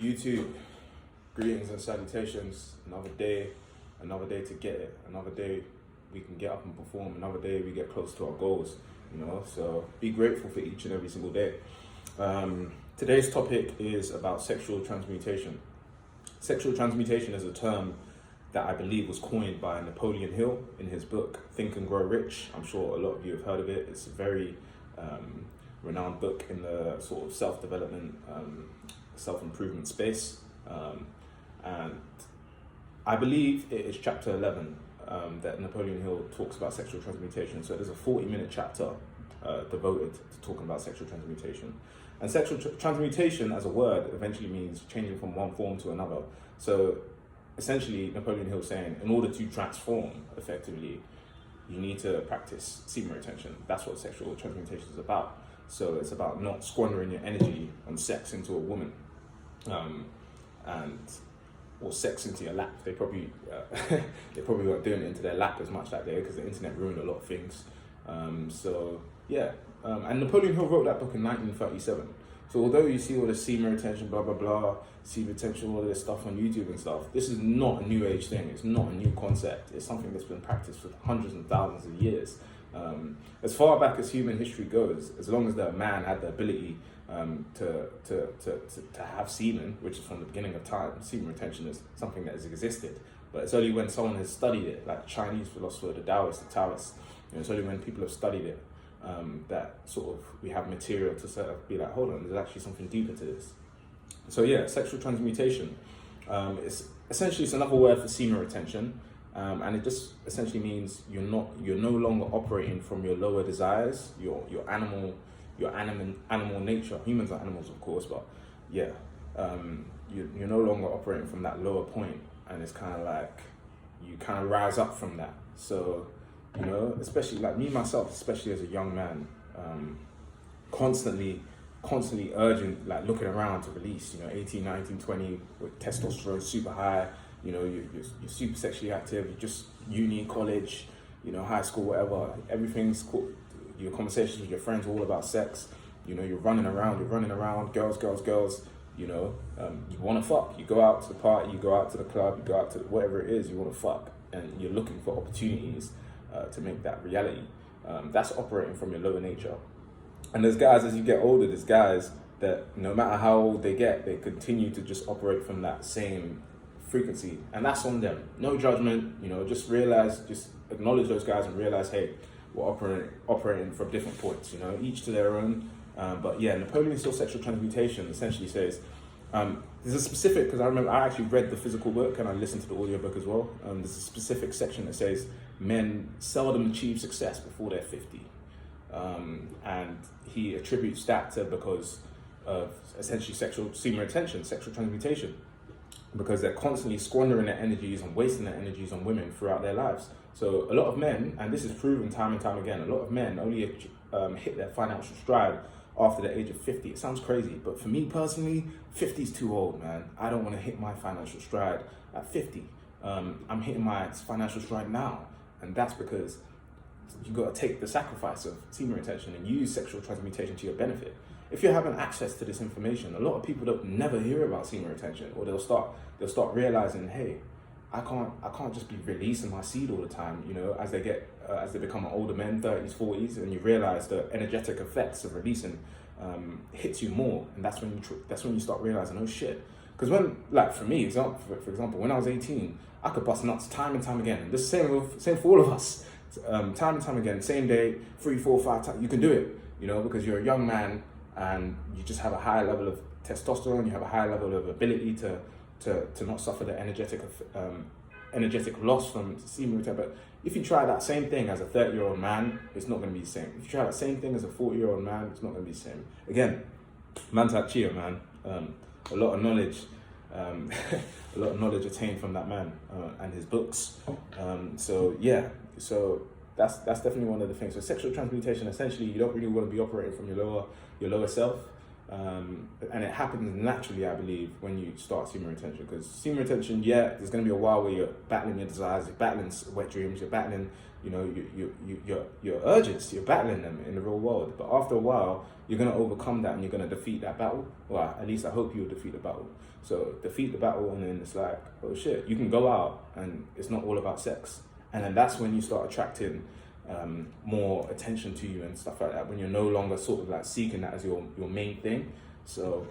YouTube, greetings and salutations. Another day to get it. Another day we can get up and perform. Another day we get close to our goals. So be grateful for each and every single day. Today's topic is about sexual transmutation. Sexual transmutation is a term that I believe was coined by Napoleon Hill in his book Think and Grow Rich. I'm sure a lot of you have heard of it. It's a very renowned book in the sort of self-development, self-improvement space. And I believe it is chapter 11 that Napoleon Hill talks about sexual transmutation. So there's a 40-minute chapter devoted to talking about sexual transmutation. And sexual transmutation as a word eventually means changing from one form to another. So essentially, Napoleon Hill saying, in order to transform effectively, you need to practice semen retention. That's what sexual transmutation is about. So it's about not squandering your energy on sex into a woman, or sex into your lap. They probably weren't doing it into their lap as much that day because the internet ruined a lot of things. And Napoleon Hill wrote that book in 1937. So although you see all the semen retention, blah, blah, blah, semen retention, all of this stuff on YouTube and stuff, this is not a new age thing. It's not a new concept. It's something that's been practiced for hundreds and thousands of years. As far back as human history goes, as long as the man had the ability to have semen, which is from the beginning of time, semen retention is something that has existed. But it's only when someone has studied it, like Chinese philosopher, the Taoists, it's only when people have studied it that sort of we have material to sort of be like, hold on, there's actually something deeper to this. So yeah, sexual transmutation is essentially, it's another word for semen retention, and it just essentially means you're no longer operating from your lower desires, your animal nature. Humans are animals, of course, but yeah, you're no longer operating from that lower point, and it's kind of like you kind of rise up from that. So especially like me myself, especially as a young man, constantly urgent, like looking around to release, 18, 19, 20, with testosterone super high, you're super sexually active, you're just uni, college, high school, whatever, everything's cool. Your conversations with your friends are all about sex, you're running around, girls, you want to fuck, you go out to the party, you go out to the club, you go out to whatever it is, you want to fuck, and you're looking for opportunities to make that reality. That's operating from your lower nature. And there's guys, as you get older, there's guys that no matter how old they get, they continue to just operate from that same frequency. And that's on them. No judgment, just acknowledge those guys and realize, hey, we're operating from different points, each to their own. But yeah, Napoleon Hill sexual transmutation essentially says, there's a specific, because I actually read the physical book and I listened to the audio book as well. There's a specific section that says men seldom achieve success before they're 50. And he attributes that to because of essentially sexual semen retention, sexual transmutation, because they're constantly squandering their energies and wasting their energies on women throughout their lives. So a lot of men, and this is proven time and time again, a lot of men only hit their financial stride after the age of 50. It sounds crazy, but for me personally, 50 is too old, man. I don't want to hit my financial stride at 50. I'm hitting my financial stride now, and that's because you got to take the sacrifice of semen retention and use sexual transmutation to your benefit. If you're having access to this information, a lot of people don't never hear about semen retention, or they'll start realizing, hey, I can't just be releasing my seed all the time. As they become older men, 30s, 40s, and you realize the energetic effects of releasing hits you more, and that's when you start realizing, oh shit. Because when, like for me, for example, when I was 18, I could bust nuts time and time again. And this same for all of us, time and time again, same day, 3, 4, 5 times. You can do it, because you're a young man and you just have a high level of testosterone. You have a high level of ability to not suffer the energetic loss from semen retention. But if you try that same thing as a 30-year-old man, it's not going to be the same. If you try that same thing as a 40-year-old man, it's not going to be the same. Again, man's like Chia, man. A lot of knowledge attained from that man and his books. So that's definitely one of the things. So sexual transmutation, essentially, you don't really want to be operating from your lower self. And it happens naturally, I believe, when you start semen retention. Because semen retention, yeah, there's going to be a while where you're battling your desires, you're battling wet dreams, you're battling, you know, your urges, you're battling them in the real world. But after a while, you're going to overcome that and you're going to defeat that battle. Well, at least I hope you'll defeat the battle. So defeat the battle, and then it's like, oh shit, you can go out and it's not all about sex. And then that's when you start attracting more attention to you and stuff like that, when you're no longer sort of like seeking that as your main thing. So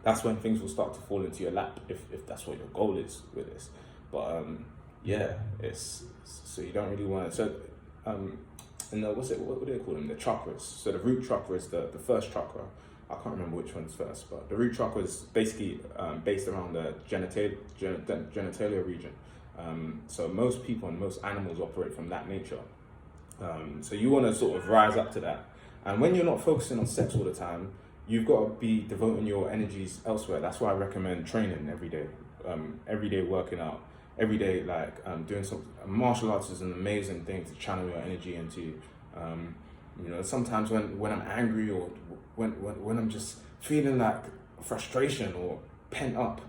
that's when things will start to fall into your lap, if that's what your goal is with this. But yeah, it's so you don't really want to. So and what do they call them? The chakras. So the root chakra is the first chakra. I can't remember which one's first, but the root chakra is basically based around the genitalia region. So most people and most animals operate from that nature. So you want to sort of rise up to that. And when you're not focusing on sex all the time, you've got to be devoting your energies elsewhere. That's why I recommend training every day working out, every day doing some martial arts is an amazing thing to channel your energy into. You know, sometimes when I'm angry or when I'm just feeling like frustration or pent up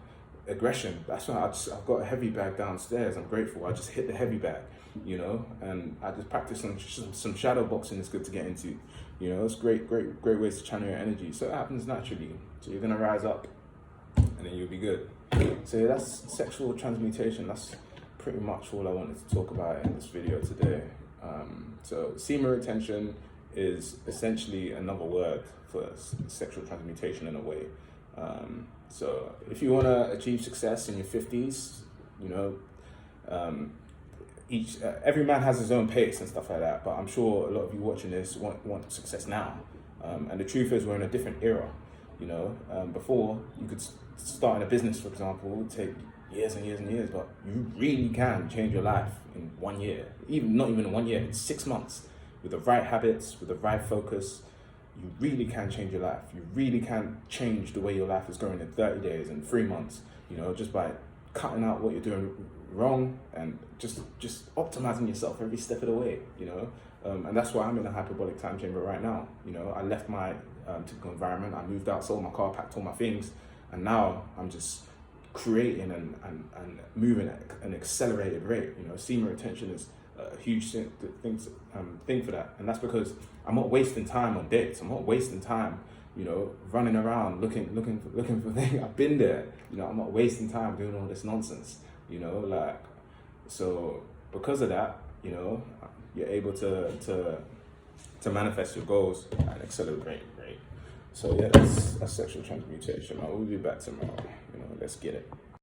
aggression, that's why I've got a heavy bag downstairs. I'm grateful. I just hit the heavy bag, you know, and I just practice some shadow boxing. It's good to get into, you know. It's great ways to channel your energy. So it happens naturally. So you're gonna rise up, and then you'll be good. So that's sexual transmutation. That's pretty much all I wanted to talk about in this video today. So semen retention is essentially another word for sexual transmutation in a way. So if you want to achieve success in your 50s, you know, every man has his own pace and stuff like that, but I'm sure a lot of you watching this want success now. And the truth is, we're in a different era. You know, before you could start in a business, for example, it would take years and years and years, but you really can change your life in 1 year, not even in 1 year, in 6 months, with the right habits, with the right focus. You really can change your life. You really can change the way your life is going in 30 days and 3 months, you know, just by cutting out what you're doing wrong and just optimizing yourself every step of the way, you know. And that's why I'm in a hyperbolic time chamber right now. You know, I left my typical environment. I moved out, sold my car, packed all my things, and now I'm just creating and moving at an accelerated rate. You know, semen retention is a huge thing for that, and that's because I'm not wasting time on dates. I'm not wasting time, you know, running around looking for things. I've been there. You know, I'm not wasting time doing all this nonsense. You know, like, so because of that, you know, you're able to manifest your goals at an accelerated rate. So yeah, that's sexual transmutation. I will be back tomorrow. You know, let's get it.